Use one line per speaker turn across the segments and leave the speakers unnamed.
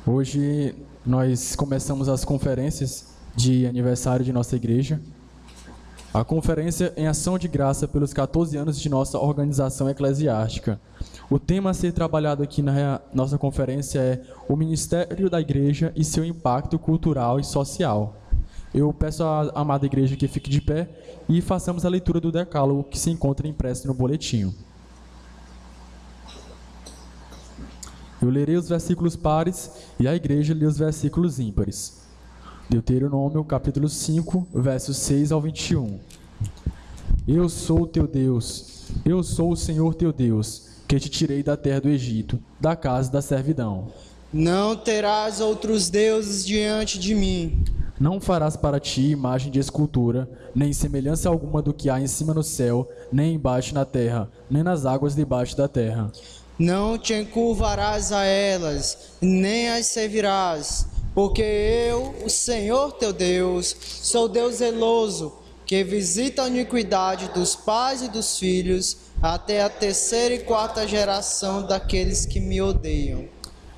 Hoje nós começamos as conferências de aniversário de nossa igreja. A conferência em ação de graça pelos 14 anos de nossa organização eclesiástica. O tema a ser trabalhado aqui na nossa conferência é o ministério da igreja e seu impacto cultural e social. Eu peço à amada igreja que fique de pé e façamos a leitura do decálogo que se encontra impresso no boletim. Eu lerei os versículos pares e a igreja lê os versículos ímpares. Deuteronômio, capítulo 5, versos 6 ao 21. Eu sou o teu Deus, eu sou o Senhor teu Deus, que te tirei da terra do Egito, da casa da servidão.
Não terás outros deuses diante de mim.
Não farás para ti imagem de escultura, nem semelhança alguma do que há em cima no céu, nem embaixo na terra, nem nas águas debaixo da terra.
Não te encurvarás a elas, nem as servirás, porque eu, o Senhor teu Deus, sou Deus zeloso, que visita a iniquidade dos pais e dos filhos, até a terceira e quarta geração daqueles que me odeiam.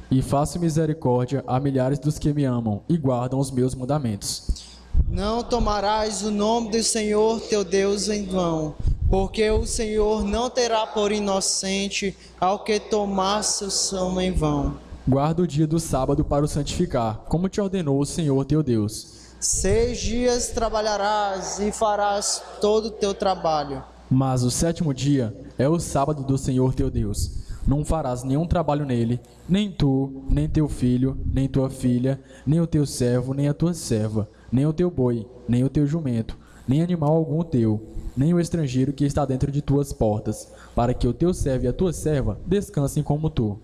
E faço misericórdia a milhares dos que me amam e guardam os meus mandamentos.
Não tomarás o nome do Senhor teu Deus em vão, porque o Senhor não terá por inocente ao que tomar seu nome em vão.
Guarda o dia do sábado para o santificar, como te ordenou o Senhor teu Deus.
6 dias trabalharás e farás todo o teu trabalho.
Mas o sétimo dia é o sábado do Senhor teu Deus. Não farás nenhum trabalho nele, nem tu, nem teu filho, nem tua filha, nem o teu servo, nem a tua serva, nem o teu boi, nem o teu jumento, nem animal algum teu, nem o estrangeiro que está dentro de tuas portas, para que o teu servo e a tua serva descansem como tu.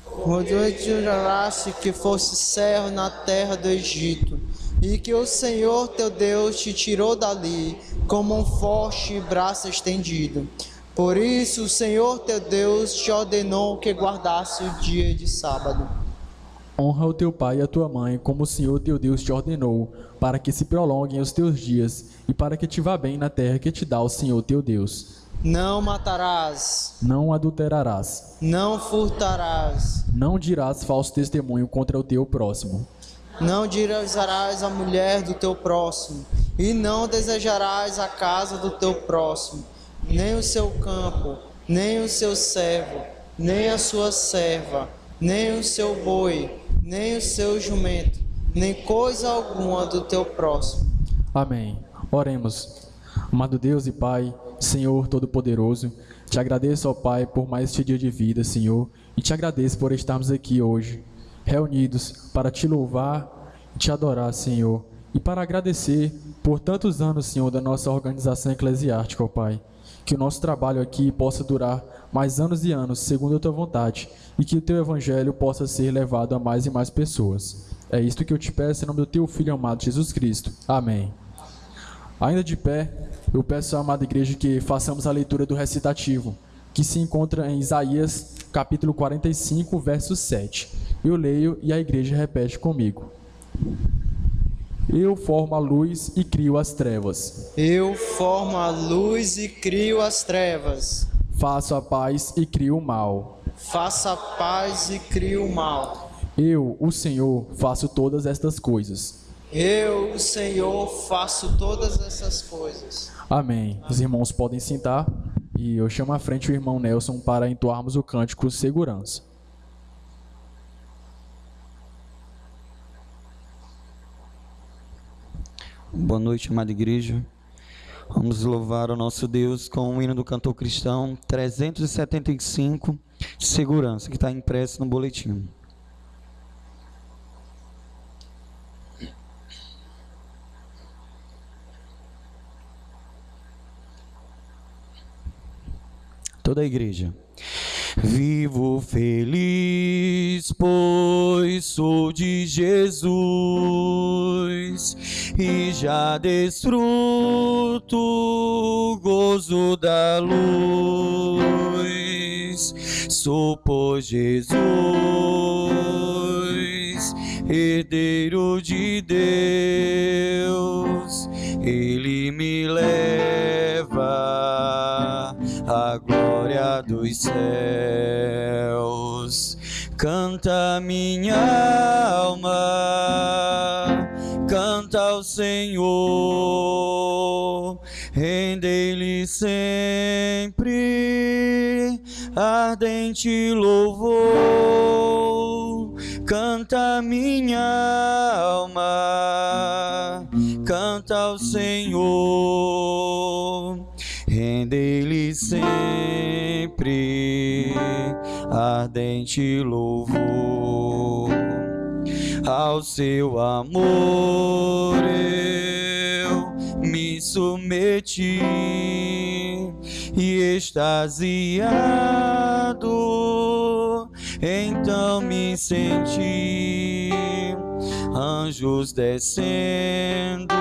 Quando te juraste que fosse servo na terra do Egito, e que o Senhor teu Deus te tirou dali, como um forte braço estendido. Por isso o Senhor teu Deus te ordenou que guardasse o dia de sábado.
Honra o teu pai e a tua mãe, como o Senhor teu Deus te ordenou, para que se prolonguem os teus dias, e para que te vá bem na terra que te dá o Senhor teu Deus.
Não matarás.
Não adulterarás.
Não furtarás.
Não dirás falso testemunho contra o teu próximo.
Não dirás a mulher do teu próximo, e não desejarás a casa do teu próximo, nem o seu campo, nem o seu servo, nem a sua serva, nem o seu boi, nem o seu jumento, nem coisa alguma do teu próximo.
Amém. Oremos. Amado Deus e Pai, Senhor Todo-Poderoso, te agradeço, ó Pai, por mais este dia de vida, Senhor, e te agradeço por estarmos aqui hoje, reunidos para te louvar e te adorar, Senhor, e para agradecer por tantos anos, Senhor, da nossa organização eclesiástica, ó Pai. Que o nosso trabalho aqui possa durar mais anos e anos, segundo a tua vontade, e que o teu evangelho possa ser levado a mais e mais pessoas. É isto que eu te peço em nome do teu Filho amado Jesus Cristo. Amém. Ainda de pé, eu peço à amada igreja que façamos a leitura do recitativo, que se encontra em Isaías, capítulo 45, verso 7. Eu leio e a igreja repete comigo. Eu formo a luz e crio as trevas.
Eu formo a luz e crio as trevas.
Faço a paz e crio o mal.
Faço a paz e crio o mal.
Eu, o Senhor, faço todas estas coisas.
Eu, o Senhor, faço todas essas coisas.
Amém. Os irmãos podem sentar e eu chamo à frente o irmão Nelson para entoarmos o cântico Segurança.
Boa noite, amada igreja. Vamos louvar o nosso Deus com o hino do cantor cristão 375, Segurança, que está impresso no boletim. Toda a igreja. Vivo feliz, pois sou de Jesus, e já desfruto o gozo da luz. Sou por Jesus, herdeiro de Deus, Ele me leva à glória dos céus. Canta minha alma, canta ao Senhor, rendei-lhe sempre ardente louvor. Canta minha alma, canta ao Senhor, rendei-lhe sempre ardente louvor. Ao seu amor eu me submeti e extasiado então me senti anjos descendo,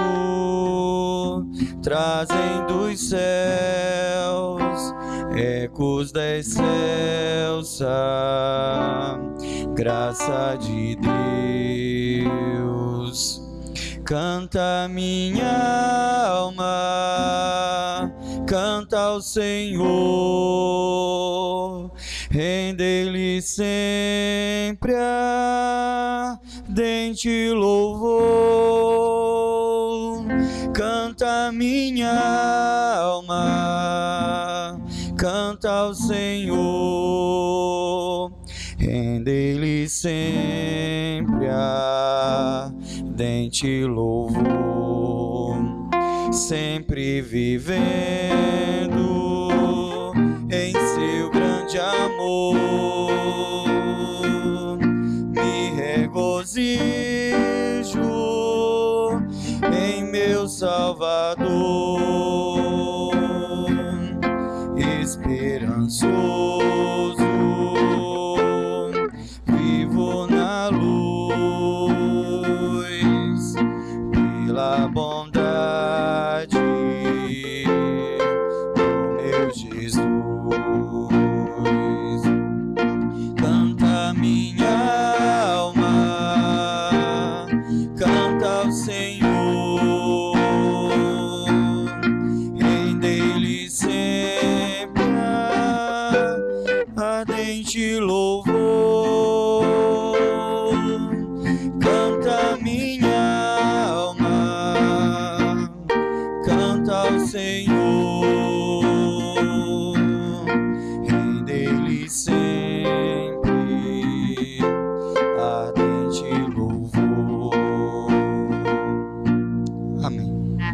trazem dos céus ecos da excelsa graça de Deus. Canta minha alma, canta ao Senhor, rendei-lhe sempre ardente louvor. Canta minha alma, canta ao Senhor, rendei-lhe sempre ardente louvor. Sempre vivendo em seu grande amor, me regozijo em meu Salvador, esperançoso, vivo na luz, pela bondade do meu Jesus. Canta minha alma, canta ao Senhor, rendei-lhe sempre ardente louvor. Canta minha alma, canta ao Senhor, rendei-lhe sempre ardente louvor. Amém.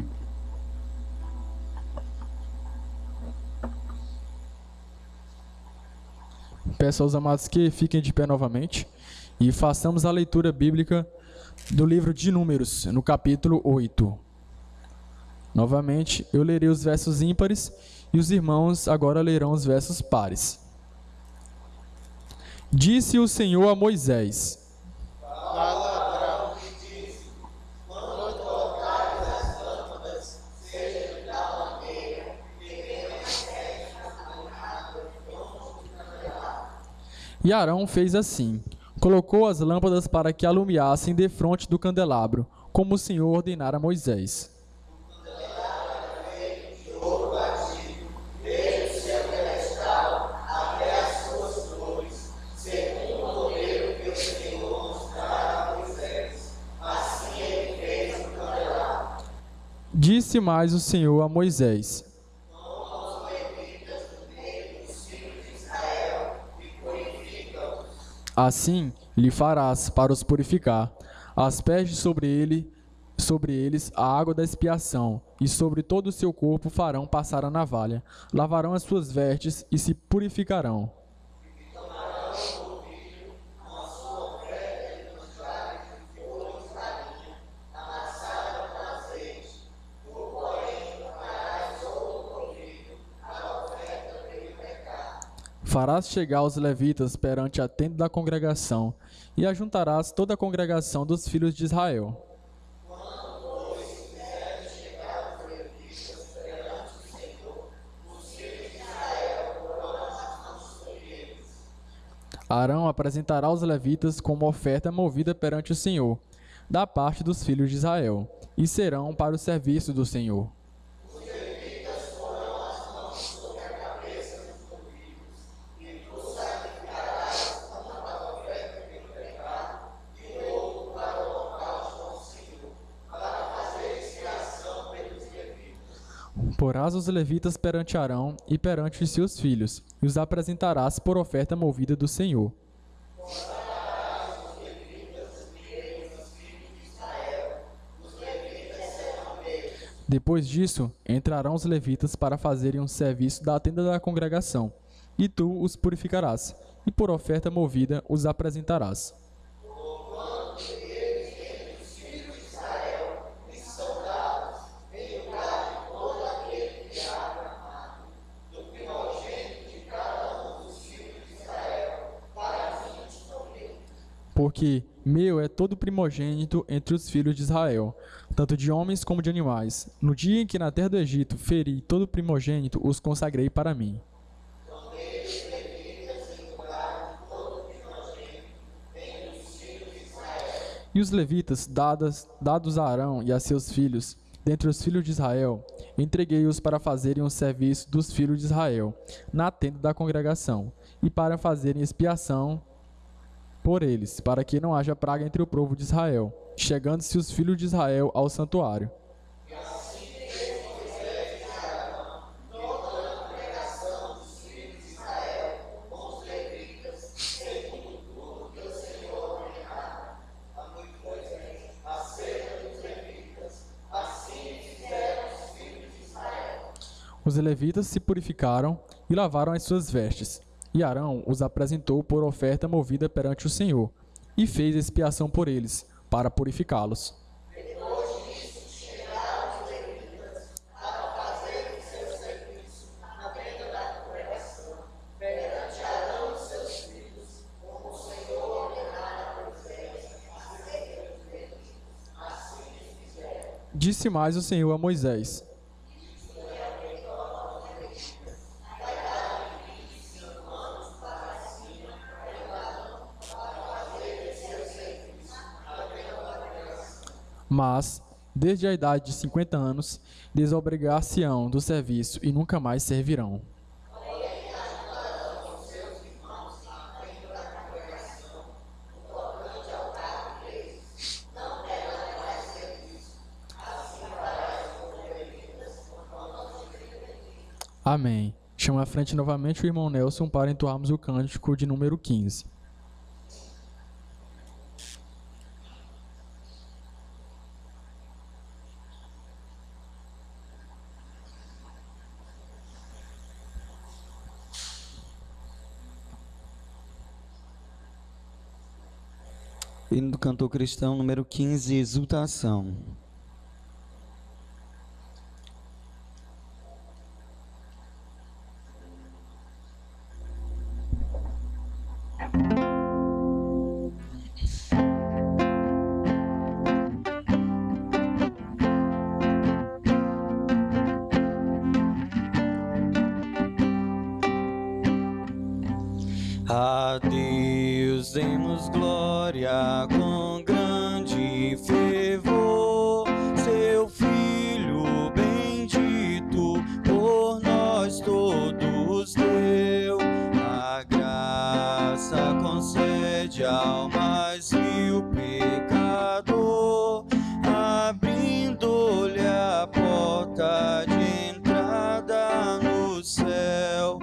Peço aos amados que fiquem de pé novamente e façamos a leitura bíblica do livro de Números, no capítulo 8. Novamente, eu lerei os versos ímpares e os irmãos agora lerão os versos pares. Disse o Senhor a Moisés: E Arão fez assim, colocou as lâmpadas para que alumiassem defronte do candelabro, como o Senhor ordenara a Moisés. Disse mais o Senhor a Moisés: Assim lhe farás para os purificar. Asperge sobre eles a água da expiação, e sobre todo o seu corpo farão passar a navalha. Lavarão as suas vestes e se purificarão. Farás chegar os levitas perante a tenda da congregação, e ajuntarás toda a congregação dos filhos de Israel. Arão apresentará os levitas como oferta movida perante o Senhor, da parte dos filhos de Israel, e serão para o serviço do Senhor. Porás os levitas perante Arão e perante os seus filhos, e os apresentarás por oferta movida do Senhor. Depois disso, entrarão os levitas para fazerem um serviço da tenda da congregação, e tu os purificarás, e por oferta movida os apresentarás. Porque meu é todo primogênito entre os filhos de Israel, tanto de homens como de animais. No dia em que na terra do Egito feri todo primogênito, os consagrei para mim. E os levitas, dados a Arão e a seus filhos, dentre os filhos de Israel, entreguei-os para fazerem o serviço dos filhos de Israel, na tenda da congregação, e para fazerem expiação por eles, para que não haja praga entre o povo de Israel, chegando-se os filhos de Israel ao santuário. Os levitas se purificaram e lavaram as suas vestes. E Arão os apresentou por oferta movida perante o Senhor, e fez expiação por eles, para purificá-los. Disse mais o Senhor a Moisés: mas, desde a idade de 50 anos, desobrigar-se-ão do serviço e nunca mais servirão. Amém. Chamo à frente novamente o irmão Nelson para entoarmos o cântico de número 15.
Hino do cantor cristão, número 15, exultação. A Deus demos glória com grande fervor, seu Filho bendito por nós todos deu. A graça concede ao mais vil pecador, abrindo-lhe a porta de entrada no céu.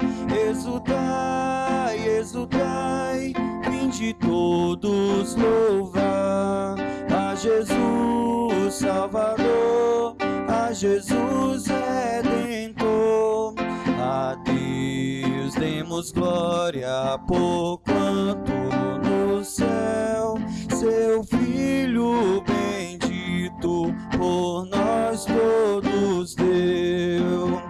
Exultai, exultai, vinde todos louvar a Jesus Salvador, a Jesus Redentor. A Deus demos glória, porquanto no céu seu Filho bendito por nós todos deu.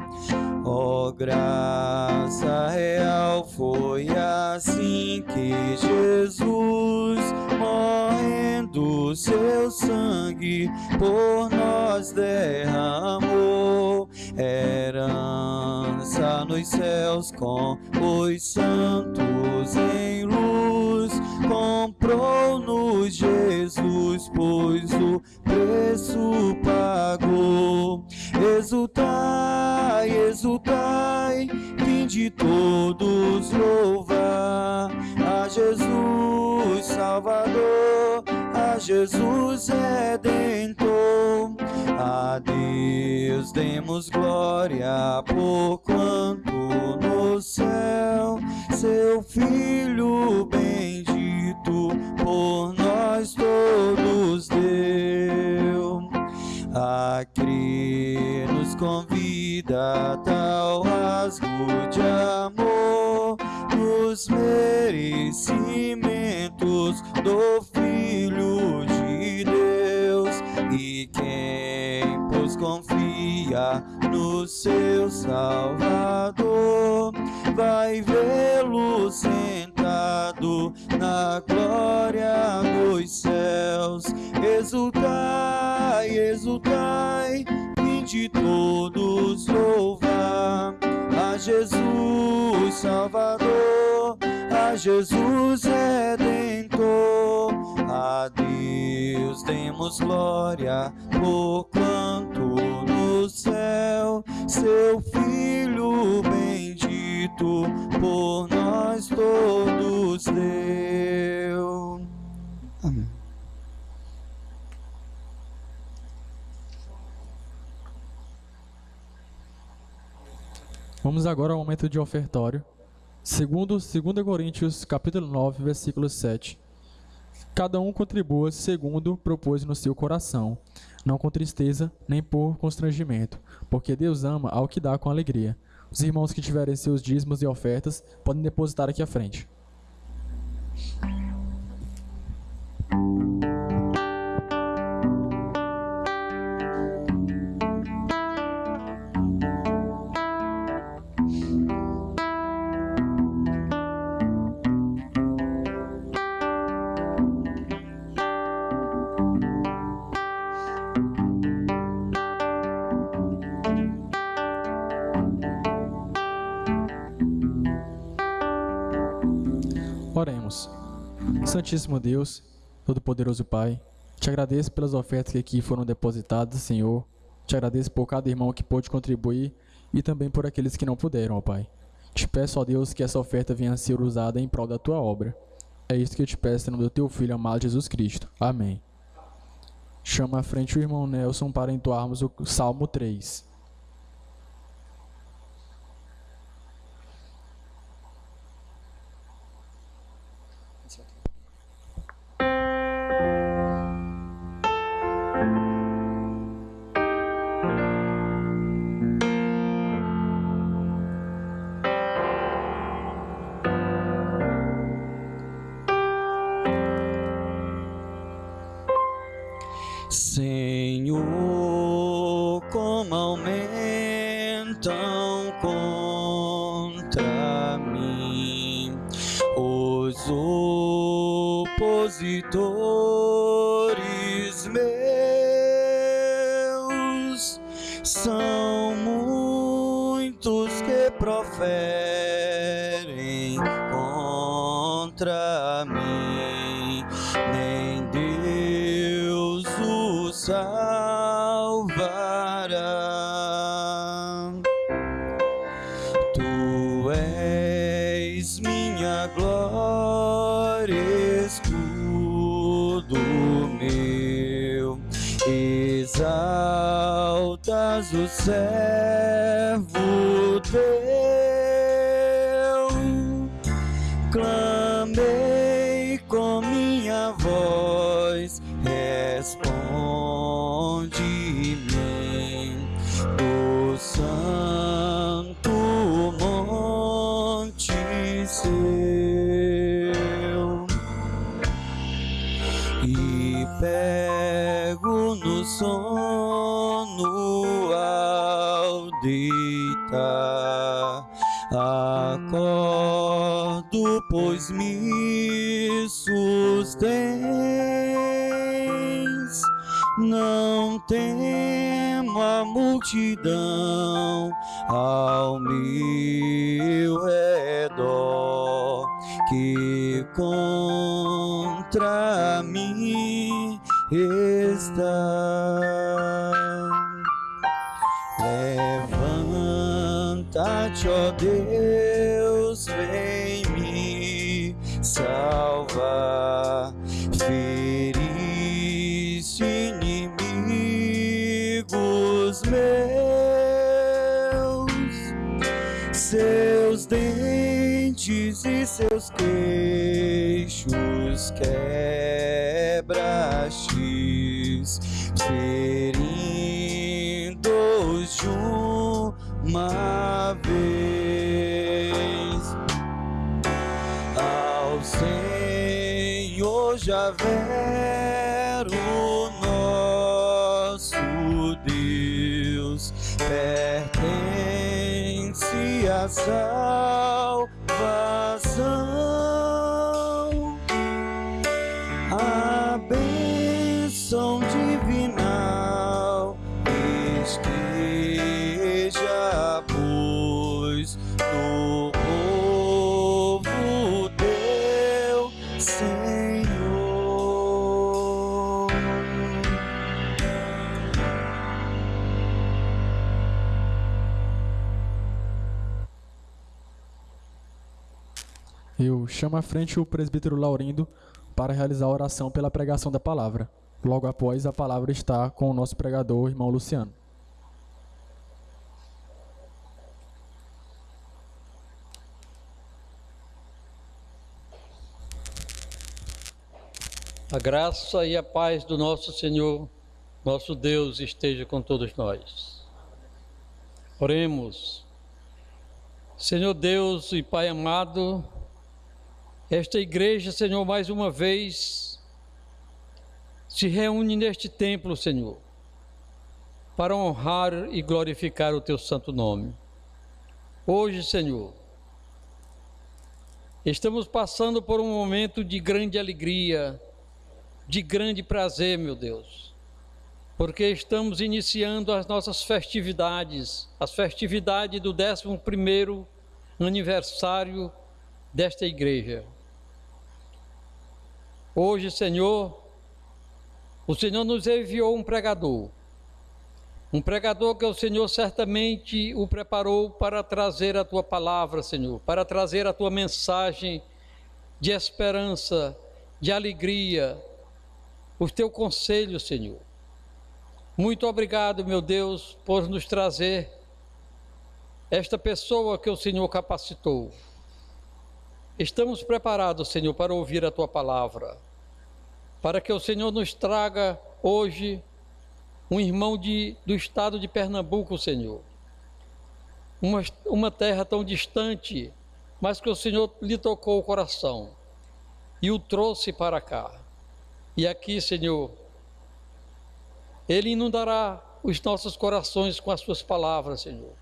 Ó graça real, foi assim que Jesus, morrendo seu sangue, por nós derramou. Herança nos céus com os santos em luz, comprou-nos Jesus, pois o preço pagou. Exultai, exultai, vinde todos louvar a Jesus Salvador, a Jesus Redentor. A Deus demos glória, porquanto no céu seu Filho bendito por nós todos deu. A crer nos convida tal rasgo de amor nos merecimentos do Filho de Deus. E quem, pois, confia no seu Salvador, vai vê-lo sentado na glória dos céus. Exultai, exultai, vinde todos louvar a Jesus Salvador, a Jesus Redentor. A Deus demos glória, porquanto no céu seu Filho bendito por nós todos deu. Amém.
Vamos agora ao momento de ofertório. Segundo 2 Coríntios, capítulo 9, versículo 7. Cada um contribua segundo propôs no seu coração, não com tristeza, nem por constrangimento, porque Deus ama ao que dá com alegria. Os irmãos que tiverem seus dízimos e ofertas podem depositar aqui à frente. Oremos. Santíssimo Deus, Todo-Poderoso Pai, te agradeço pelas ofertas que aqui foram depositadas, Senhor. Te agradeço por cada irmão que pôde contribuir e também por aqueles que não puderam, ó Pai. Te peço, ó Deus, que essa oferta venha a ser usada em prol da Tua obra. É isso que eu te peço em nome do Teu Filho amado Jesus Cristo. Amém. Chama à frente o irmão Nelson para entoarmos o Salmo 3.
Senhor, como aumentam contra mim os opositores meus, são muitos que proferem contra mim, nem Deus o salvará. Tu és minha glória, escudo meu, exaltas o servo teu. Clamei com minha voz, responde-me do santo monte seu, e pego no sono ao deitar. Acordo, pois me sustens, não temo a multidão ao meu redor, que contra mim está. Levanta-te, ó Deus, vem me salvar. Feriste inimigo seus dentes e seus queixos quebrastes, ferindo-os de uma vez. Ao Senhor Javé, o nosso Deus, pertence a salvação, a bênção divinal esteja, pois, no povo teu, Senhor.
Eu chamo à frente o presbítero Laurindo para realizar a oração pela pregação da palavra. Logo após, a palavra está com o nosso pregador, irmão Luciano.
A graça e a paz do nosso Senhor, nosso Deus, esteja com todos nós. Oremos. Senhor Deus e Pai amado, esta igreja, Senhor, mais uma vez se reúne neste templo, Senhor, para honrar e glorificar o Teu santo nome. Hoje, Senhor, estamos passando por um momento de grande alegria, de grande prazer, meu Deus, porque estamos iniciando as nossas festividades, as festividades do 11º aniversário desta igreja. Hoje, Senhor, o Senhor nos enviou um pregador que o Senhor certamente o preparou para trazer a Tua palavra, Senhor, para trazer a Tua mensagem de esperança, de alegria, o Teu conselho, Senhor. Muito obrigado, meu Deus, por nos trazer esta pessoa que o Senhor capacitou. Estamos preparados, Senhor, para ouvir a Tua palavra, para que o Senhor nos traga hoje um irmão do estado de Pernambuco, Senhor. Uma terra tão distante, mas que o Senhor lhe tocou o coração e o trouxe para cá. E aqui, Senhor, Ele inundará os nossos corações com as Suas palavras, Senhor.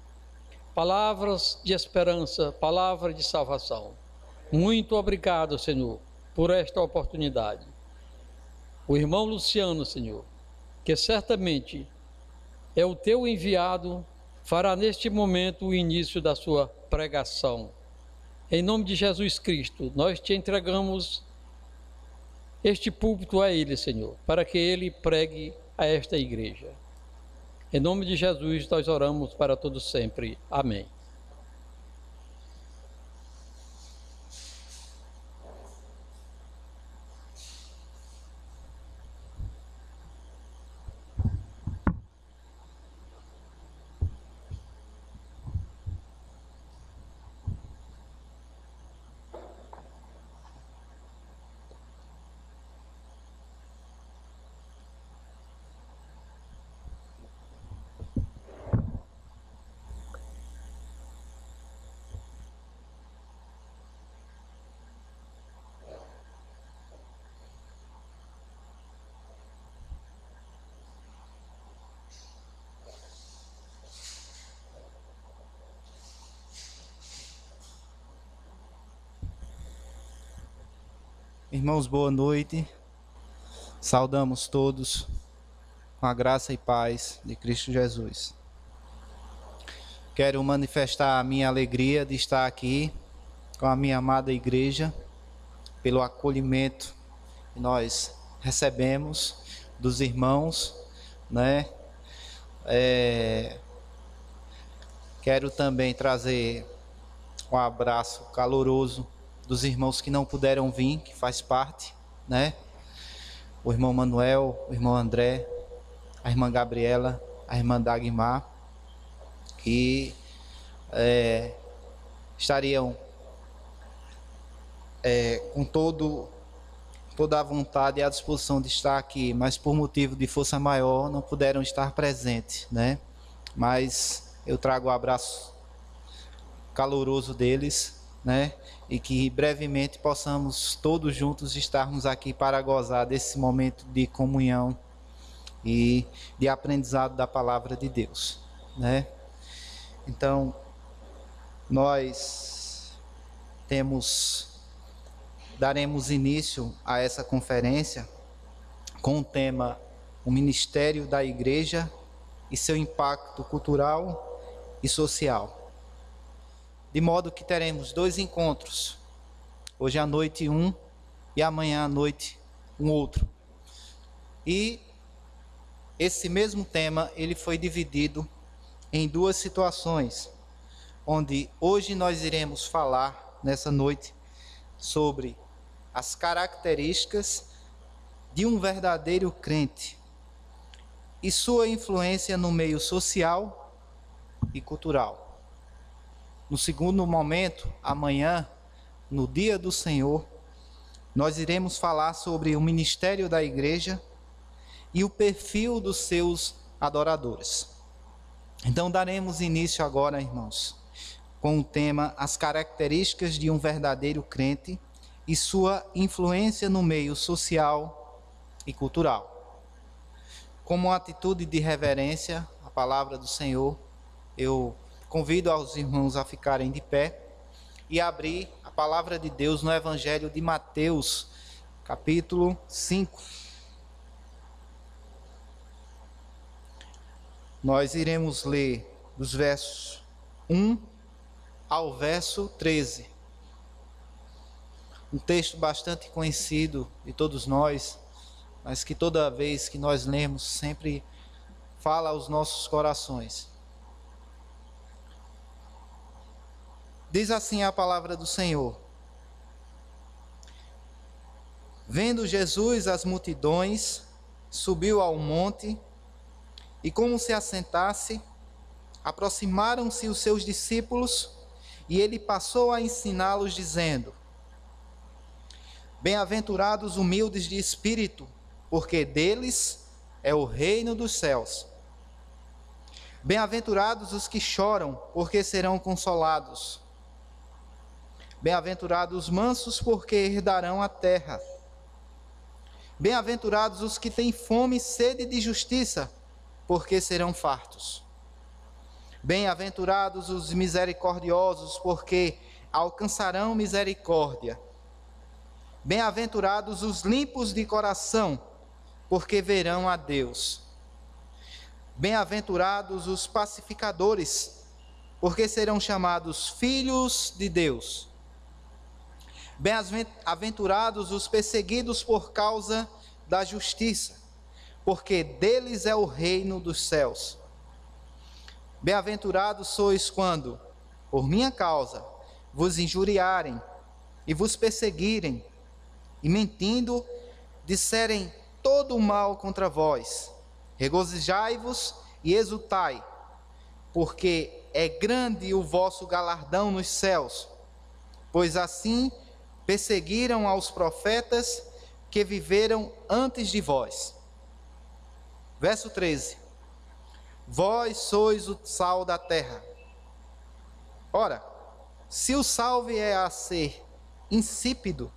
Palavras de esperança, palavras de salvação. Muito obrigado, Senhor, por esta oportunidade. O irmão Luciano, Senhor, que certamente é o Teu enviado, fará neste momento o início da sua pregação. Em nome de Jesus Cristo, nós Te entregamos este púlpito a Ele, Senhor, para que Ele pregue a esta igreja. Em nome de Jesus, nós oramos para todos sempre. Amém.
Irmãos, boa noite. Saudamos todos com a graça e paz de Cristo Jesus. Quero manifestar a minha alegria de estar aqui com a minha amada igreja, pelo acolhimento que nós recebemos dos irmãos, né? Quero também trazer um abraço caloroso dos irmãos que não puderam vir, que faz parte, né? O irmão Manuel, o irmão André, a irmã Gabriela, a irmã Dagmar, que estariam com toda a vontade e a disposição de estar aqui, mas por motivo de força maior não puderam estar presentes, né? Mas eu trago o abraço caloroso deles, né? E que brevemente possamos todos juntos estarmos aqui para gozar desse momento de comunhão e de aprendizado da palavra de Deus, né? Então, nós daremos início a essa conferência com o tema O Ministério da Igreja e seu impacto cultural e social. De modo que teremos 2 encontros, hoje à noite um e amanhã à noite um outro. E esse mesmo tema, ele foi dividido em 2 situações, onde hoje nós iremos falar, nessa noite, sobre as características de um verdadeiro crente e sua influência no meio social e cultural. No segundo momento, amanhã, no dia do Senhor, nós iremos falar sobre o ministério da igreja e o perfil dos seus adoradores. Então, daremos início agora, irmãos, com o tema As características de um verdadeiro crente e sua influência no meio social e cultural. Como atitude de reverência à palavra do Senhor, eu convido aos irmãos a ficarem de pé e abrir a palavra de Deus no Evangelho de Mateus, capítulo 5. Nós iremos ler dos versos 1 ao verso 13. Um texto bastante conhecido de todos nós, mas que toda vez que nós lemos sempre fala aos nossos corações. Diz assim a palavra do Senhor: Vendo Jesus as multidões, subiu ao monte, e como se assentasse, aproximaram-se os seus discípulos, e ele passou a ensiná-los, dizendo: Bem-aventurados humildes de espírito, porque deles é o reino dos céus. Bem-aventurados os que choram, porque serão consolados. Bem-aventurados os mansos, porque herdarão a terra. Bem-aventurados os que têm fome e sede de justiça, porque serão fartos. Bem-aventurados os misericordiosos, porque alcançarão misericórdia. Bem-aventurados os limpos de coração, porque verão a Deus. Bem-aventurados os pacificadores, porque serão chamados filhos de Deus. Bem-aventurados os perseguidos por causa da justiça, porque deles é o reino dos céus. Bem-aventurados sois quando, por minha causa, vos injuriarem e vos perseguirem, e mentindo, disserem todo o mal contra vós. Regozijai-vos e exultai, porque é grande o vosso galardão nos céus, pois assim perseguiram aos profetas que viveram antes de vós. Verso 13. Vós sois o sal da terra. Ora, se o sal vier a ser insípido,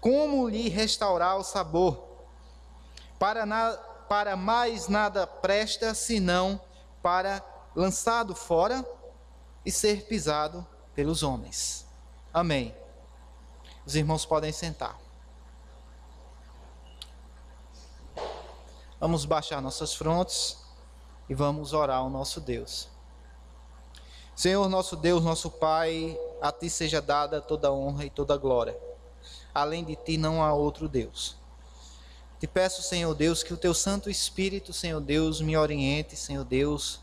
como lhe restaurar o sabor? Para mais nada presta, senão para lançado fora e ser pisado pelos homens. Amém. Os irmãos podem sentar. Vamos baixar nossas frontes e vamos orar ao nosso Deus. Senhor, nosso Deus, nosso Pai, a Ti seja dada toda a honra e toda a glória. Além de Ti não há outro Deus. Te peço, Senhor Deus, que o Teu Santo Espírito, Senhor Deus, me oriente, Senhor Deus,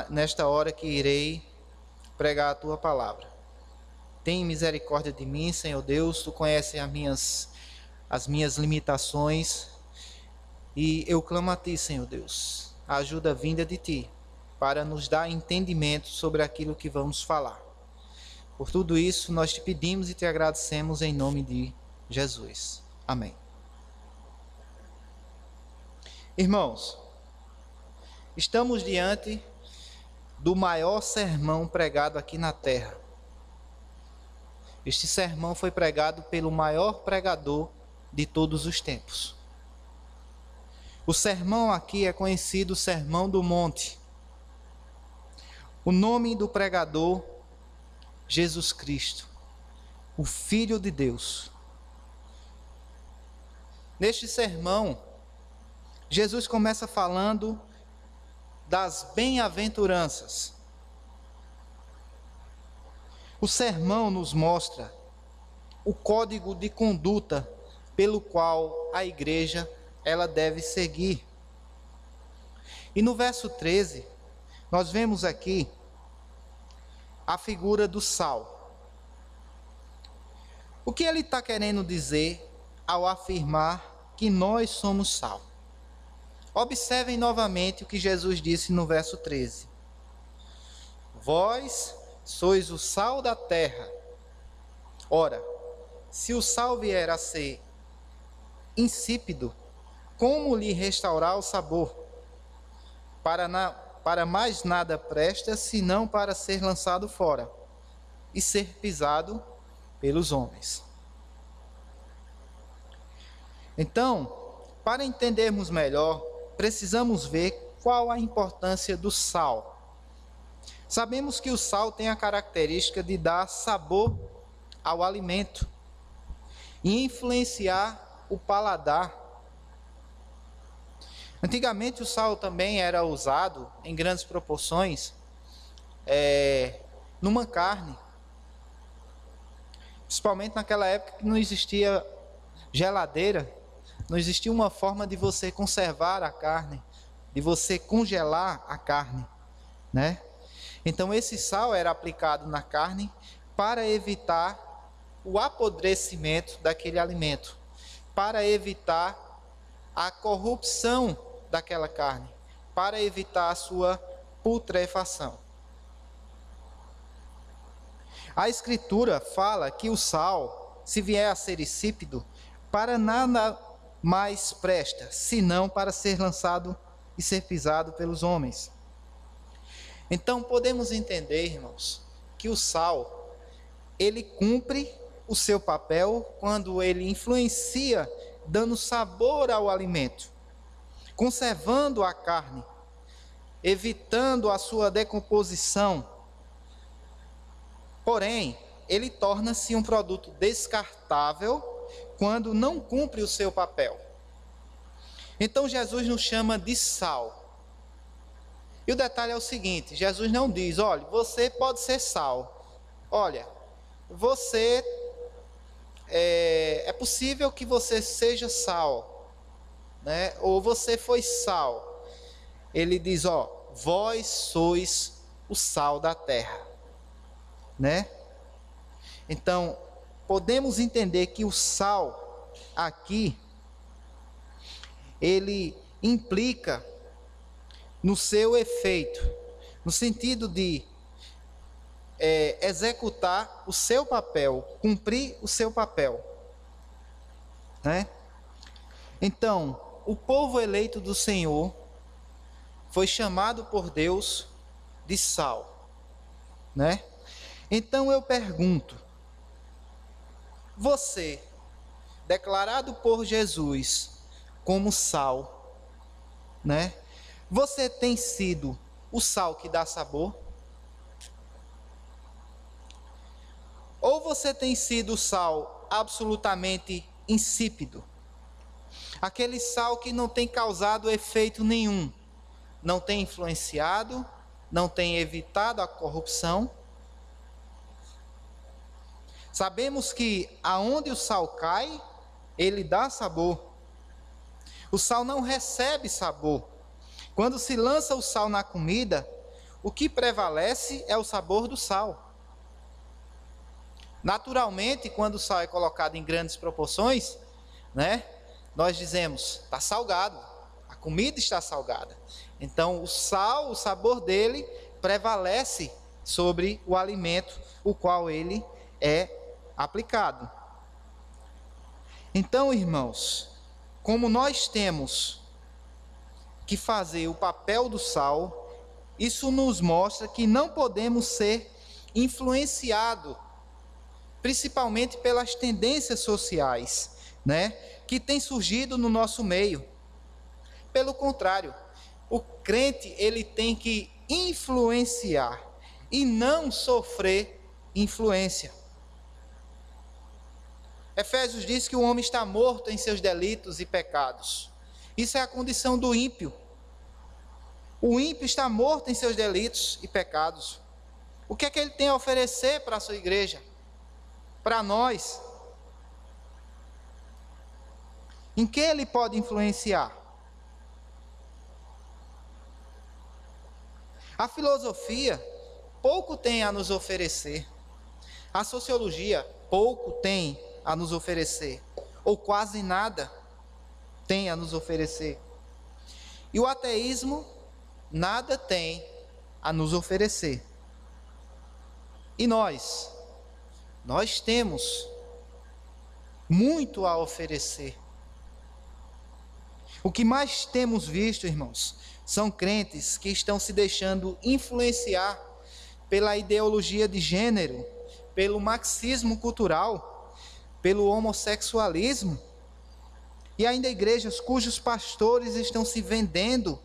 nesta hora que irei pregar a Tua palavra. Tem misericórdia de mim, Senhor Deus, Tu conheces as minhas limitações, e eu clamo a Ti, Senhor Deus, a ajuda vinda de Ti, para nos dar entendimento sobre aquilo que vamos falar. Por tudo isso, nós te pedimos e te agradecemos em nome de Jesus. Amém. Irmãos, estamos diante do maior sermão pregado aqui na terra. Este sermão foi pregado pelo maior pregador de todos os tempos. O sermão aqui é conhecido Sermão do Monte. O nome do pregador, Jesus Cristo, o Filho de Deus. Neste sermão, Jesus começa falando das bem-aventuranças. O sermão nos mostra o código de conduta pelo qual a igreja ela deve seguir. E no verso 13, nós vemos aqui a figura do sal. O que ele está querendo dizer ao afirmar que nós somos sal? Observem novamente o que Jesus disse no verso 13. Vós sois o sal da terra. Ora, se o sal vier a ser insípido, como lhe restaurar o sabor? Para mais nada presta, senão para ser lançado fora e ser pisado pelos homens. Então, para entendermos melhor, precisamos ver qual a importância do sal. Sabemos que o sal tem a característica de dar sabor ao alimento e influenciar o paladar. Antigamente o sal também era usado em grandes proporções numa carne. Principalmente naquela época que não existia geladeira, não existia uma forma de você conservar a carne, de você congelar a carne, né? Então esse sal era aplicado na carne para evitar o apodrecimento daquele alimento, para evitar a corrupção daquela carne, para evitar a sua putrefação. A Escritura fala que o sal, se vier a ser insípido, para nada mais presta, senão para ser lançado e ser pisado pelos homens. Então podemos entender, irmãos, que o sal, ele cumpre o seu papel quando ele influencia, dando sabor ao alimento, conservando a carne, evitando a sua decomposição. Porém, ele torna-se um produto descartável quando não cumpre o seu papel. Então Jesus nos chama de sal. E o detalhe é o seguinte, Jesus não diz, olha, você pode ser sal. Olha, você é possível que você seja sal, né? Ou você foi sal. Ele diz, vós sois o sal da terra, né? Então, podemos entender que o sal aqui, ele implica no seu efeito, no sentido de executar o seu papel, cumprir o seu papel, né? Então, o povo eleito do Senhor foi chamado por Deus de sal, né? Então eu pergunto, você, declarado por Jesus como sal, né? Você tem sido o sal que dá sabor? Ou você tem sido o sal absolutamente insípido? Aquele sal que não tem causado efeito nenhum, não tem influenciado, não tem evitado a corrupção. Sabemos que aonde o sal cai, ele dá sabor. O sal não recebe sabor. Quando se lança o sal na comida, o que prevalece é o sabor do sal. Naturalmente, quando o sal é colocado em grandes proporções, né, nós dizemos, está salgado, a comida está salgada. Então, o sal, o sabor dele prevalece sobre o alimento o qual ele é aplicado. Então, irmãos, como nós temos que fazer o papel do sal, isso nos mostra que não podemos ser influenciados, principalmente pelas tendências sociais, que têm surgido no nosso meio. Pelo contrário, o crente ele tem que influenciar e não sofrer influência. Efésios diz que o homem está morto em seus delitos e pecados. Isso é a condição do ímpio. O ímpio está morto em seus delitos e pecados. O que é que ele tem a oferecer para a sua igreja? Para nós? Em que ele pode influenciar? A filosofia pouco tem a nos oferecer. A sociologia pouco tem a nos oferecer, ou quase nada tem a nos oferecer. E o ateísmo nada tem a nos oferecer. E nós temos muito a oferecer. O que mais temos visto, irmãos, são crentes que estão se deixando influenciar pela ideologia de gênero, pelo marxismo cultural, pelo homossexualismo, e ainda igrejas cujos pastores estão se vendendo,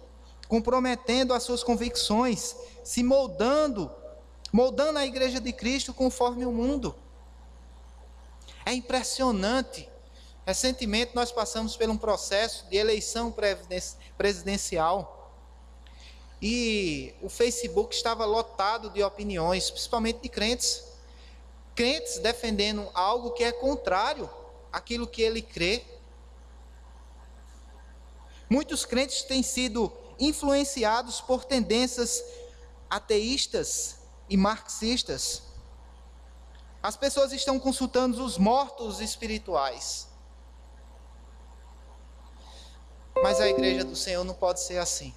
comprometendo as suas convicções, se moldando a igreja de Cristo conforme o mundo. É impressionante. Recentemente nós passamos por um processo de eleição presidencial e o Facebook estava lotado de opiniões, principalmente de crentes defendendo algo que é contrário àquilo que ele crê. Muitos crentes têm sido influenciados por tendências ateístas e marxistas. As pessoas estão consultando os mortos espirituais. Mas a igreja do Senhor não pode ser assim.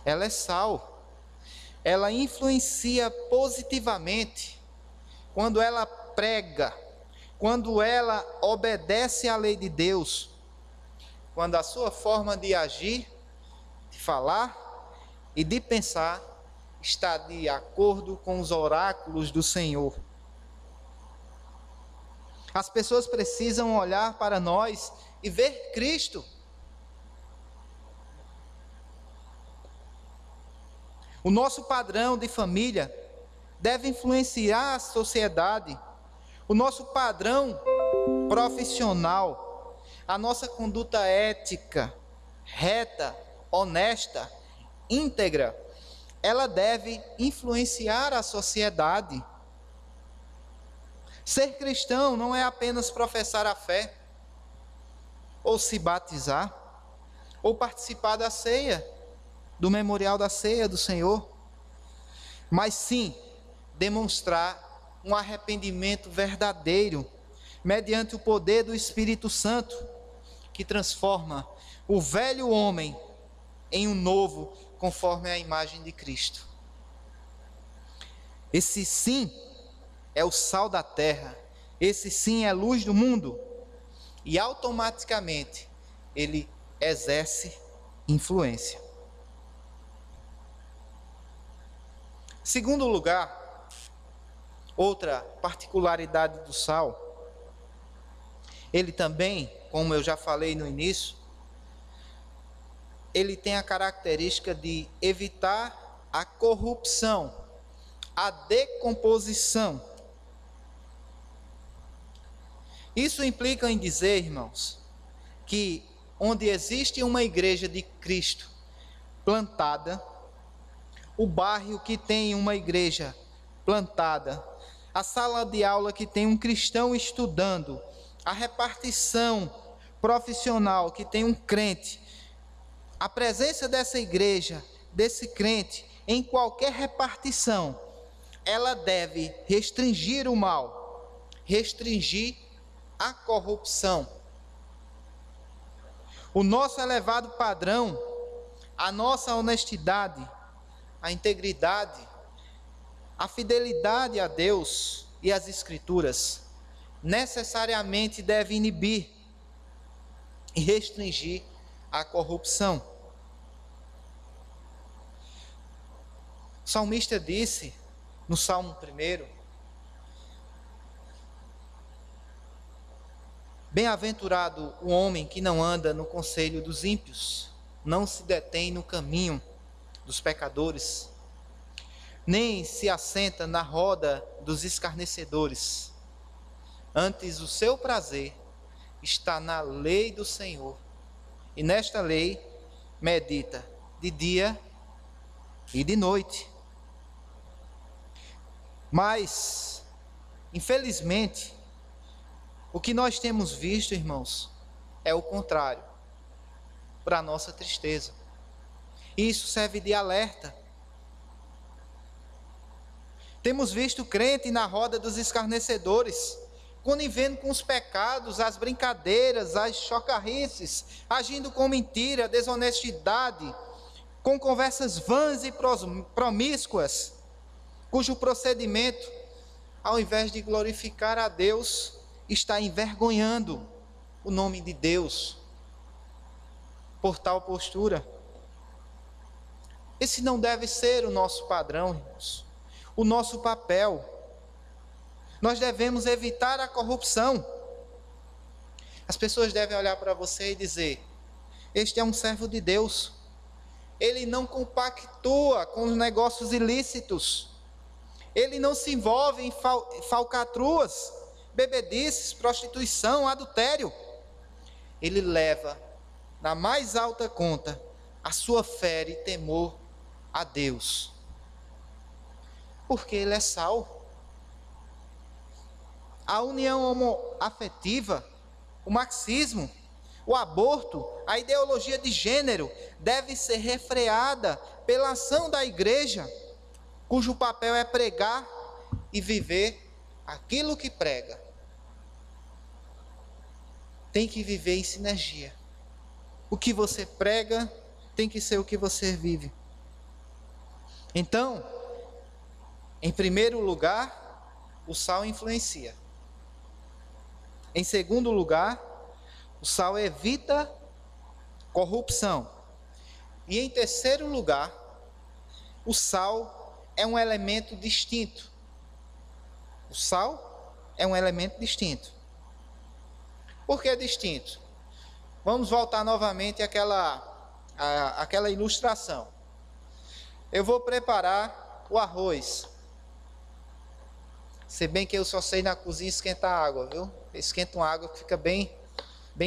Ela é sal. Ela influencia positivamente quando ela prega, quando ela obedece à lei de Deus, quando a sua forma de agir, de falar e de pensar está de acordo com os oráculos do Senhor. As pessoas precisam olhar para nós e ver Cristo. O nosso padrão de família deve influenciar a sociedade. O nosso padrão profissional, a nossa conduta ética, reta, honesta, íntegra, ela deve influenciar a sociedade. Ser cristão não é apenas professar a fé, ou se batizar, ou participar da ceia, do memorial da ceia do Senhor, mas sim demonstrar um arrependimento verdadeiro, mediante o poder do Espírito Santo, que transforma o velho homem em um novo, conforme a imagem de Cristo. Esse sim é o sal da terra, esse sim é a luz do mundo, e automaticamente ele exerce influência. Segundo lugar, outra particularidade do sal, ele também, como eu já falei no início, ele tem a característica de evitar a corrupção, a decomposição. Isso implica em dizer, irmãos, que onde existe uma igreja de Cristo plantada, o bairro que tem uma igreja plantada, a sala de aula que tem um cristão estudando, a repartição profissional que tem um crente, a presença dessa igreja, desse crente, em qualquer repartição, ela deve restringir o mal, restringir a corrupção. O nosso elevado padrão, a nossa honestidade, a integridade, a fidelidade a Deus e às Escrituras, necessariamente deve inibir e restringir a corrupção. O salmista disse, no Salmo 1, bem-aventurado o homem que não anda no conselho dos ímpios, não se detém no caminho dos pecadores, nem se assenta na roda dos escarnecedores. Antes, o seu prazer está na lei do Senhor, e nesta lei medita de dia e de noite. Mas, infelizmente, o que nós temos visto, irmãos, é o contrário, para a nossa tristeza. E isso serve de alerta. Temos visto crente na roda dos escarnecedores, conivendo com os pecados, as brincadeiras, as chocarrices, agindo com mentira, desonestidade, com conversas vãs e promíscuas, cujo procedimento, ao invés de glorificar a Deus, está envergonhando o nome de Deus por tal postura. Esse não deve ser o nosso padrão, irmãos, o nosso papel. Nós devemos evitar a corrupção. As pessoas devem olhar para você e dizer: este é um servo de Deus, ele não compactua com os negócios ilícitos, ele não se envolve em falcatruas, bebedices, prostituição, adultério. Ele leva na mais alta conta a sua fé e temor a Deus, porque ele é sal. A união homoafetiva, o marxismo, o aborto, a ideologia de gênero deve ser refreada pela ação da igreja, cujo papel é pregar e viver aquilo que prega. Tem que viver em sinergia. O que você prega tem que ser o que você vive. Então, em primeiro lugar, o sal influencia. Em segundo lugar, o sal evita corrupção. E em terceiro lugar, o sal é um elemento distinto. O sal é um elemento distinto. Por que distinto? Vamos voltar novamente àquela ilustração. Eu vou preparar o arroz. Se bem que eu só sei na cozinha esquentar água, viu? Esquenta uma água que fica bem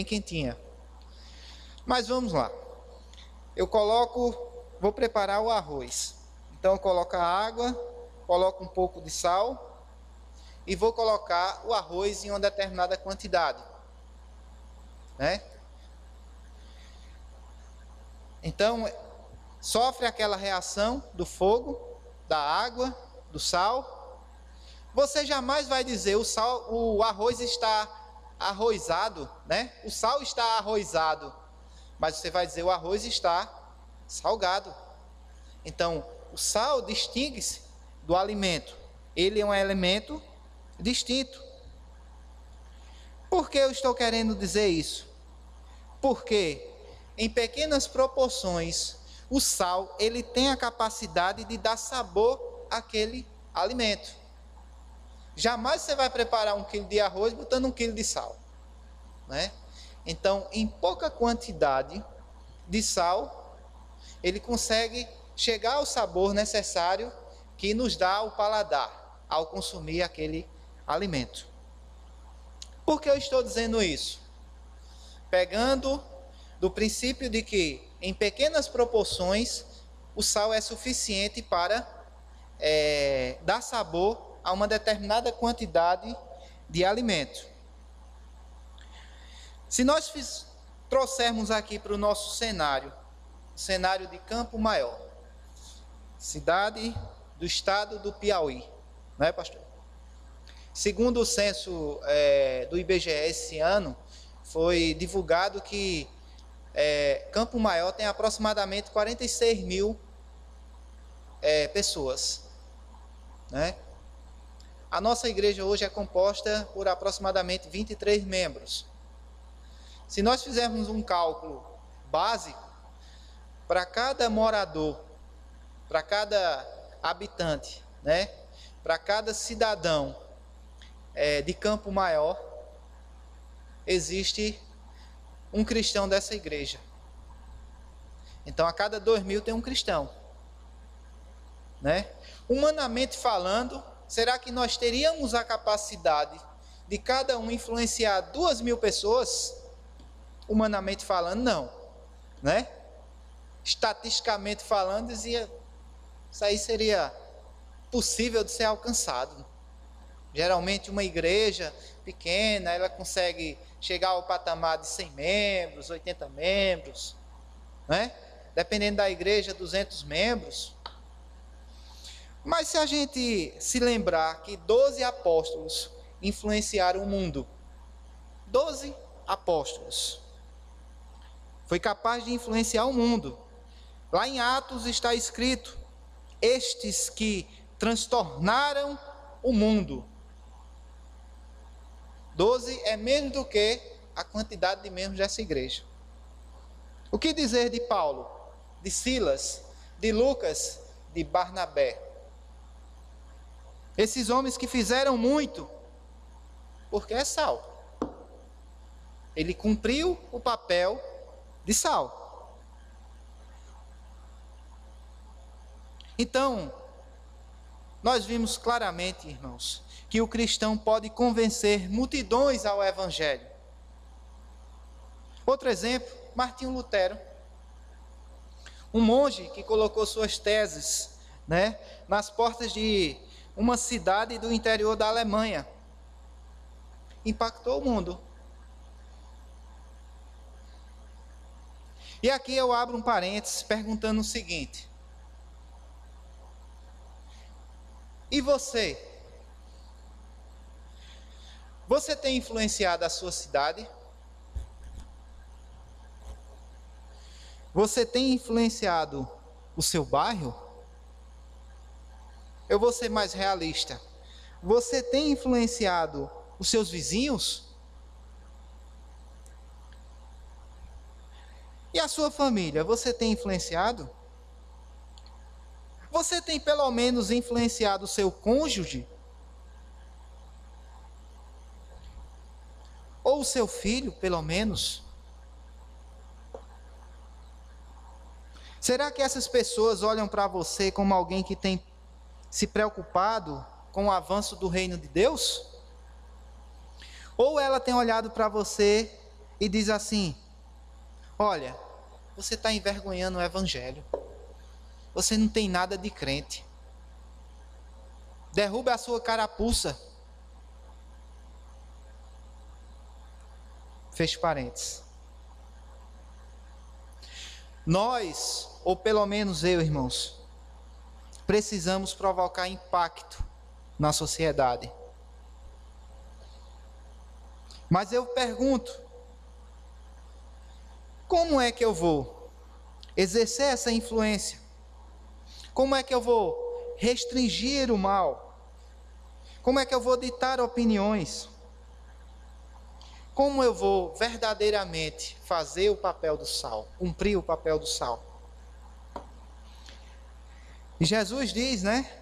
quentinha. Mas vamos lá. Vou preparar o arroz. Então eu coloco a água, coloco um pouco de sal e vou colocar o arroz em uma determinada quantidade, né? Então sofre aquela reação do fogo, da água, do sal. Você jamais vai dizer o arroz está arrozado, né? O sal está arrozado, mas você vai dizer o arroz está salgado. Então, o sal distingue-se do alimento. Ele é um elemento distinto. Por que eu estou querendo dizer isso? Porque em pequenas proporções, o sal ele tem a capacidade de dar sabor àquele alimento. Jamais você vai preparar 1 quilo de arroz botando 1 quilo de sal, né? Então, em pouca quantidade de sal, ele consegue chegar ao sabor necessário que nos dá o paladar ao consumir aquele alimento. Por que eu estou dizendo isso? Pegando do princípio de que, em pequenas proporções, o sal é suficiente para dar sabor a uma determinada quantidade de alimento. Se nós trouxermos aqui para o nosso cenário de Campo Maior, cidade do estado do Piauí, não é, pastor? Segundo o censo do IBGE esse ano, foi divulgado que Campo Maior tem aproximadamente 46 mil pessoas, né? A nossa igreja hoje é composta por aproximadamente 23 membros. Se nós fizermos um cálculo básico, para cada morador, para cada habitante, né? Para cada cidadão de Campo Maior, existe um cristão dessa igreja. Então, a cada 2.000 tem um cristão, né? Humanamente falando, será que nós teríamos a capacidade de cada um influenciar 2.000 pessoas? Humanamente falando, não, né? Estatisticamente falando, dizia, isso aí seria possível de ser alcançado. Geralmente uma igreja pequena, ela consegue chegar ao patamar de 100 membros, 80 membros, né? Dependendo da igreja, 200 membros. Mas se a gente se lembrar que 12 apóstolos influenciaram o mundo, 12 apóstolos, foi capaz de influenciar o mundo. Lá em Atos está escrito, estes que transtornaram o mundo. 12 é menos do que a quantidade de membros dessa igreja. O que dizer de Paulo, de Silas, de Lucas, de Barnabé? Esses homens que fizeram muito, porque é sal. Ele cumpriu o papel de sal. Então, nós vimos claramente, irmãos, que o cristão pode convencer multidões ao evangelho. Outro exemplo, Martinho Lutero, um monge que colocou suas teses, né, nas portas de uma cidade do interior da Alemanha. Impactou o mundo. E aqui eu abro um parênteses perguntando o seguinte: e você? Você tem influenciado a sua cidade? Você tem influenciado o seu bairro? Eu vou ser mais realista. Você tem influenciado os seus vizinhos? E a sua família, você tem influenciado? Você tem pelo menos influenciado o seu cônjuge? Ou o seu filho, pelo menos? Será que essas pessoas olham para você como alguém que tem se preocupado com o avanço do reino de Deus? Ou ela tem olhado para você e diz assim: olha, você está envergonhando o evangelho. Você não tem nada de crente. Derrube a sua carapuça. Feche parênteses. Nós, ou pelo menos eu, irmãos, precisamos provocar impacto na sociedade. Mas eu pergunto, como é que eu vou exercer essa influência? Como é que eu vou restringir o mal? Como é que eu vou ditar opiniões? Como eu vou verdadeiramente fazer o papel do sal, cumprir o papel do sal? E Jesus diz, né?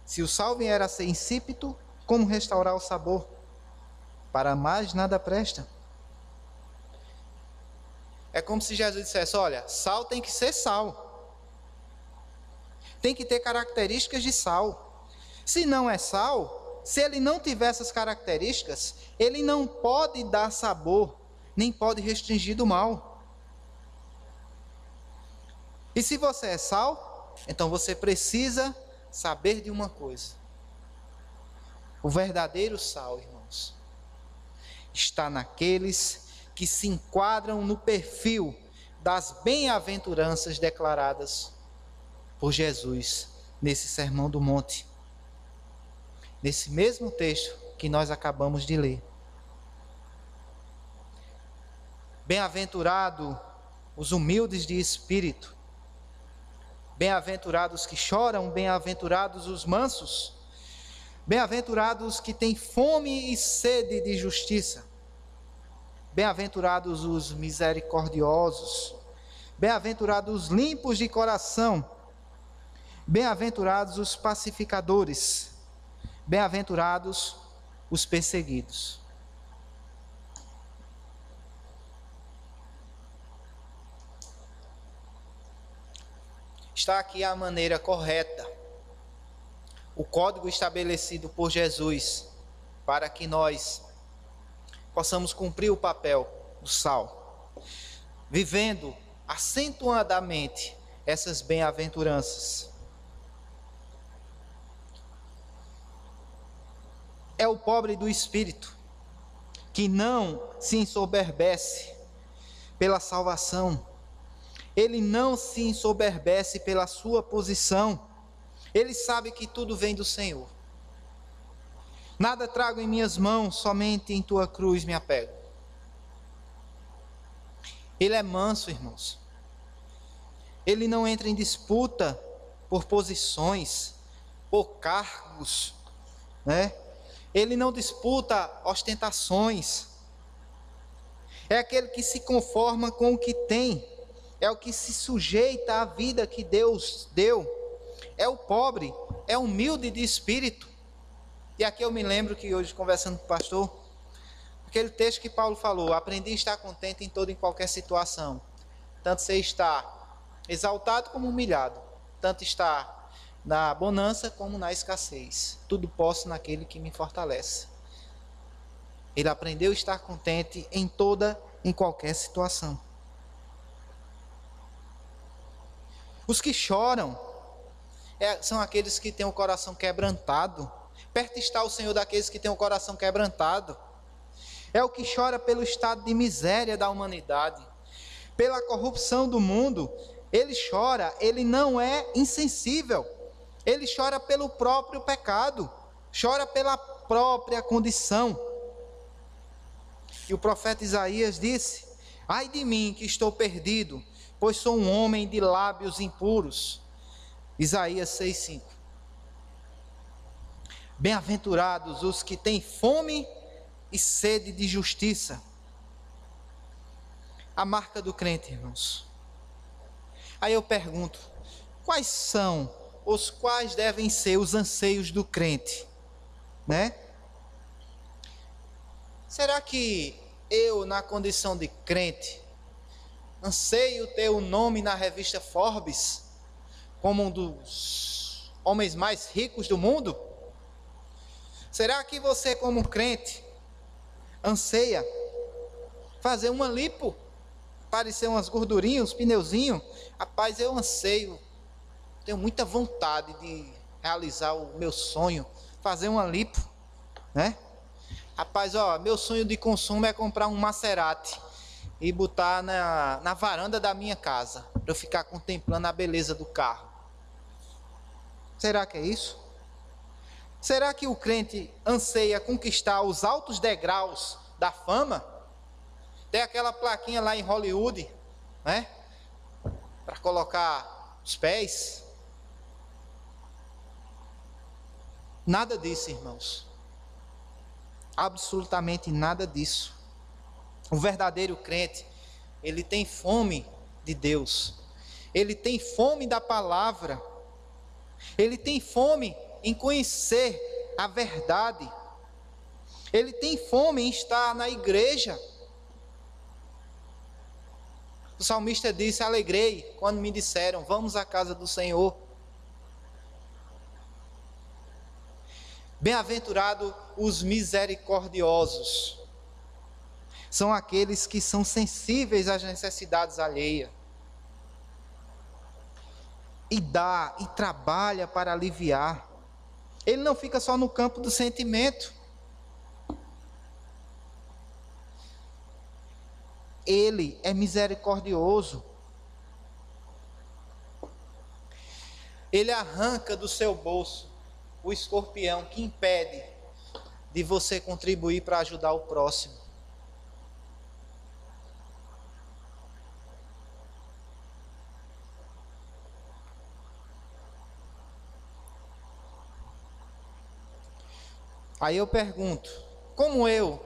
Se o sal vier a ser insípido, como restaurar o sabor? Para mais nada presta. É como se Jesus dissesse: olha, sal tem que ser sal. Tem que ter características de sal. Se não é sal, se ele não tiver essas características, ele não pode dar sabor, nem pode restringir do mal. E se você é sal, então você precisa saber de uma coisa: o verdadeiro sal, irmãos, está naqueles que se enquadram no perfil das bem-aventuranças declaradas por Jesus nesse Sermão do Monte, nesse mesmo texto que nós acabamos de ler. Bem-aventurado os humildes de espírito, Bem-aventurados que choram, bem-aventurados os mansos, bem-aventurados que têm fome e sede de justiça, bem-aventurados os misericordiosos, bem-aventurados os limpos de coração, bem-aventurados os pacificadores, bem-aventurados os perseguidos. Está aqui a maneira correta, o código estabelecido por Jesus, para que nós possamos cumprir o papel do sal, vivendo acentuadamente essas bem-aventuranças. É o pobre do espírito, que não se ensoberbece pela salvação, ele não se ensoberbece pela sua posição, ele sabe que tudo vem do Senhor. Nada trago em minhas mãos, somente em tua cruz me apego. Ele é manso, irmãos. Ele não entra em disputa por posições, por cargos, né? Ele não disputa ostentações. É aquele que se conforma com o que tem. É o que se sujeita à vida que Deus deu. É o pobre, é humilde de espírito. E aqui eu me lembro que hoje, conversando com o pastor, aquele texto que Paulo falou: aprendi a estar contente em toda e qualquer situação. Tanto você está exaltado como humilhado. Tanto está na bonança como na escassez. Tudo posso naquele que me fortalece. Ele aprendeu a estar contente em toda e qualquer situação. Os que choram são aqueles que têm o coração quebrantado. Perto está o Senhor daqueles que têm o coração quebrantado. É o que chora pelo estado de miséria da humanidade, pela corrupção do mundo. Ele chora, ele não é insensível. Ele chora pelo próprio pecado, chora pela própria condição. E o profeta Isaías disse: ai de mim que estou perdido, pois sou um homem de lábios impuros. Isaías 6:5. Bem-aventurados os que têm fome e sede de justiça. A marca do crente, irmãos. Aí eu pergunto: quais são os quais devem ser os anseios do crente, né? Será que eu, na condição de crente, anseio ter o nome na revista Forbes como um dos homens mais ricos do mundo? Será que você, como crente, anseia fazer uma lipo, parecer umas gordurinhas, uns pneuzinhos? Rapaz, eu anseio, tenho muita vontade de realizar o meu sonho, fazer uma lipo, né? Rapaz, meu sonho de consumo é comprar um Maserati e botar na varanda da minha casa, para eu ficar contemplando a beleza do carro. Será que é isso? Será que o crente anseia conquistar os altos degraus da fama? Tem aquela plaquinha lá em Hollywood, né? Para colocar os pés. Nada disso, irmãos. Absolutamente nada disso. O verdadeiro crente, ele tem fome de Deus. Ele tem fome da palavra. Ele tem fome em conhecer a verdade. Ele tem fome em estar na igreja. O salmista disse: alegrei quando me disseram, vamos à casa do Senhor. Bem-aventurado os misericordiosos. São aqueles que são sensíveis às necessidades alheias. E dá, e trabalha para aliviar. Ele não fica só no campo do sentimento. Ele é misericordioso. Ele arranca do seu bolso o escorpião que impede de você contribuir para ajudar o próximo. Aí eu pergunto, como eu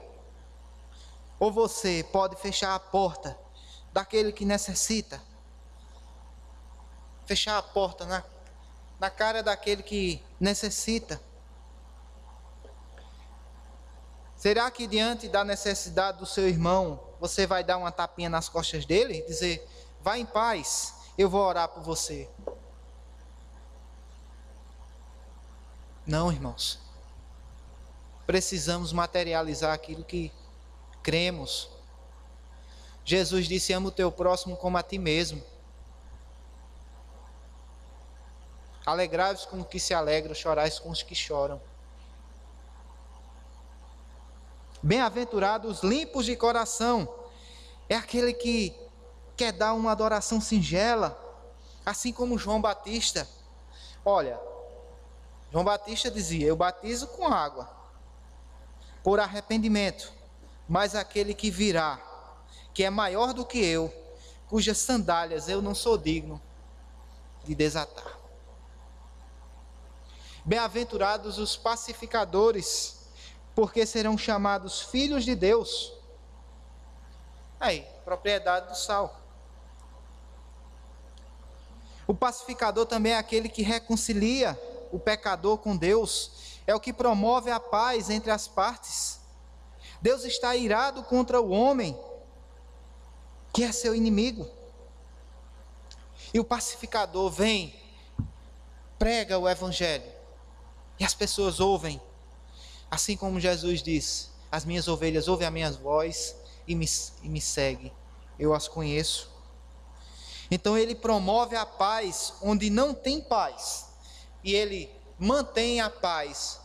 ou você pode fechar a porta daquele que necessita? Fechar a porta na cara daquele que necessita? Será que diante da necessidade do seu irmão, você vai dar uma tapinha nas costas dele e dizer, vá em paz, eu vou orar por você? Não, irmãos. Precisamos materializar aquilo que cremos. Jesus disse, ama o teu próximo como a ti mesmo. Alegrai-vos com os que se alegram, chorais com os que choram. Bem-aventurados os limpos de coração, é aquele que quer dar uma adoração singela, assim como João Batista. Olha, João Batista dizia, eu batizo com água, por arrependimento, mas aquele que virá, que é maior do que eu, cujas sandálias eu não sou digno de desatar. Bem-aventurados os pacificadores, porque serão chamados filhos de Deus. Aí, propriedade do sal. O pacificador também é aquele que reconcilia o pecador com Deus, é o que promove a paz entre as partes. Deus está irado contra o homem, que é seu inimigo. E o pacificador vem, prega o evangelho, e as pessoas ouvem. Assim como Jesus disse, as minhas ovelhas ouvem a minha voz e me seguem, eu as conheço. Então ele promove a paz onde não tem paz, e ele mantém a paz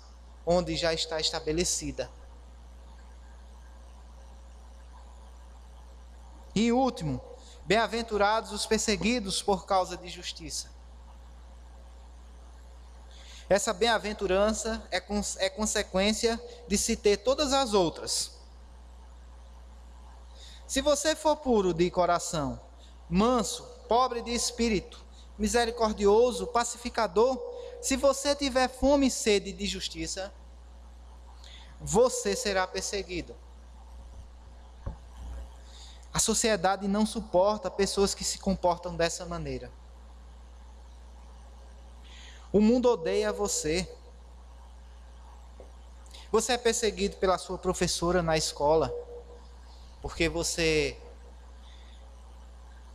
onde já está estabelecida. E último, bem-aventurados os perseguidos por causa de justiça. Essa bem-aventurança é consequência de se ter todas as outras. Se você for puro de coração, manso, pobre de espírito, misericordioso, pacificador, se você tiver fome e sede de justiça, você será perseguido. A sociedade não suporta pessoas que se comportam dessa maneira. O mundo odeia você. Você é perseguido pela sua professora na escola, porque você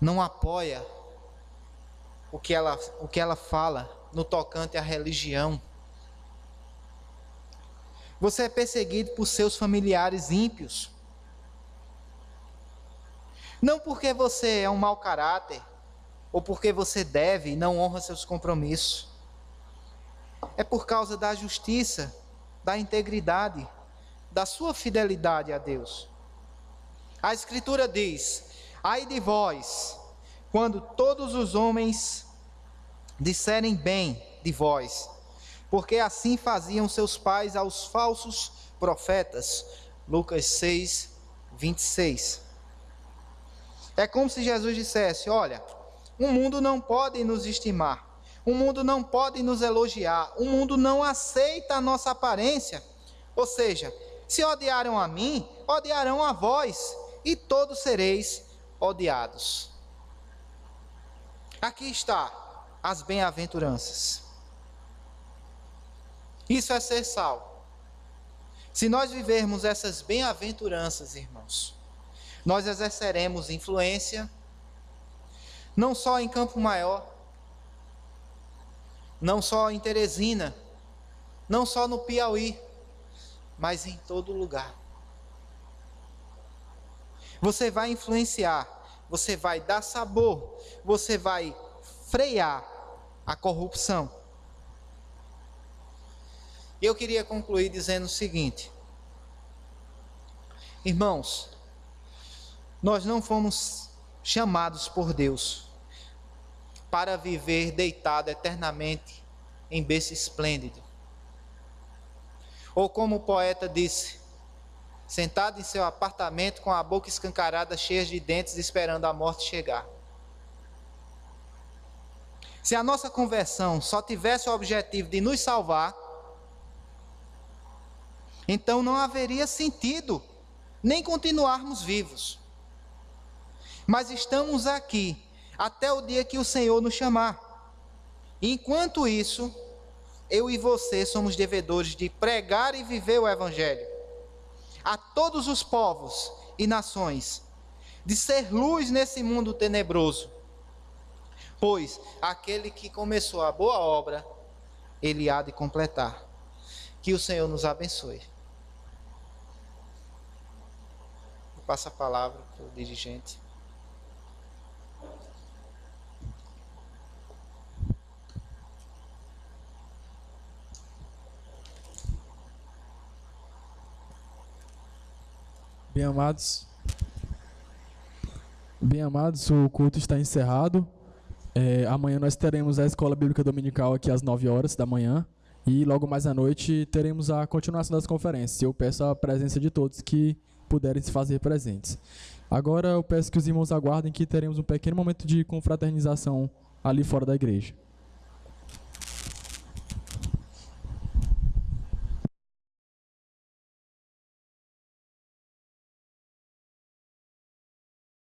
não apoia o que ela fala no tocante à religião. Você é perseguido por seus familiares ímpios. Não porque você é um mau caráter, ou porque você deve e não honra seus compromissos. É por causa da justiça, da integridade, da sua fidelidade a Deus. A Escritura diz, ai de vós, quando todos os homens disserem bem de vós, porque assim faziam seus pais aos falsos profetas. Lucas 6, 26. É como se Jesus dissesse, olha, o mundo não pode nos estimar, o mundo não pode nos elogiar, o mundo não aceita a nossa aparência. Ou seja, se odiaram a mim, odiarão a vós, e todos sereis odiados. Aqui está as bem-aventuranças. Isso é ser sal. Se nós vivermos essas bem-aventuranças, irmãos, nós exerceremos influência, não só em Campo Maior, não só em Teresina, não só no Piauí, mas em todo lugar. Você vai influenciar, você vai dar sabor, você vai frear a corrupção. E eu queria concluir dizendo o seguinte: irmãos, nós não fomos chamados por Deus para viver deitado eternamente em berço esplêndido. Ou como o poeta disse, sentado em seu apartamento com a boca escancarada, cheia de dentes, esperando a morte chegar. Se a nossa conversão só tivesse o objetivo de nos salvar, Então não haveria sentido nem continuarmos vivos. Mas estamos aqui até o dia que o Senhor nos chamar. Enquanto isso, eu e você somos devedores de pregar e viver o Evangelho a todos os povos e nações, de ser luz nesse mundo tenebroso. Pois aquele que começou a boa obra, ele há de completar. Que o Senhor nos abençoe. Eu passo a palavra para o dirigente.
Bem amados, o culto está encerrado. Amanhã nós teremos a Escola Bíblica Dominical aqui às 9 horas da manhã. E logo mais à noite teremos a continuação das conferências. Eu peço a presença de todos que puderem se fazer presentes. Agora eu peço que os irmãos aguardem que teremos um pequeno momento de confraternização ali fora da igreja.